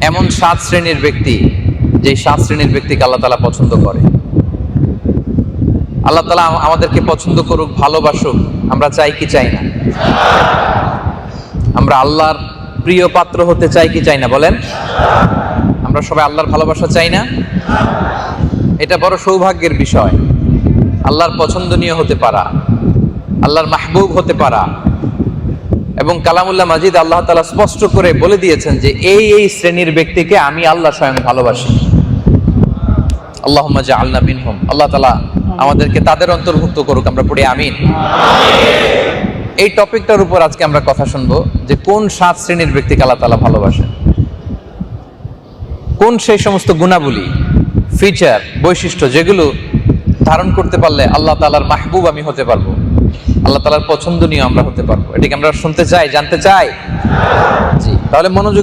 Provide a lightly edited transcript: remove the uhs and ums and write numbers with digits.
এমন 7 শ্রেণীর ব্যক্তি, যে 7 শ্রেণীর ব্যক্তিকে আল্লাহ তাআলা পছন্দ করে। আল্লাহ তাআলা আমাদেরকে পছন্দ করুক, ভালোবাসুক, আমরা চাই কি চাই না? আমরা আল্লাহর প্রিয় পাত্র হতে চাই কি চাই না বলেন? আমরা সবাই আল্লাহর ভালোবাসা চাই না? এটা বড় সৌভাগ্যের বিষয়, আল্লাহর পছন্দনীয় হতে পারা, আল্লাহর মাহবুব হতে পারা। এবং কালামুল্লাহ মাজিদ আল্লাহ তাআলা স্পষ্ট করে বলে দিয়েছেন যে এই শ্রেণীর ব্যক্তিকে আমি আল্লাহ স্বয়ং ভালোবাসি। আল্লাহুম্মা জাআলনা মিনহুম। আল্লাহ তাআলা আমাদেরকে তাদের অন্তর্ভুক্ত করুক, আমরা পড়ি আমিন। এই টপিকটার উপর আজকে আমরা কথা শুনবো যে কোন 7 শ্রেণীর ব্যক্তিকে আল্লাহ তাআলা ভালোবাসেন, কোন সেই সমস্ত গুণাবলী, ফিচার, বৈশিষ্ট্য যেগুলো ধারণ করতে পারলে আল্লাহ তাআলার মাহবুব আমি হতে পারবো, আল্লাহ তাআলার পছন্দনীয় আমরা হতে পারবো। এটাকে আমরা শুনতে চাই, জানতে চাই। জি, তাহলে মনোযোগ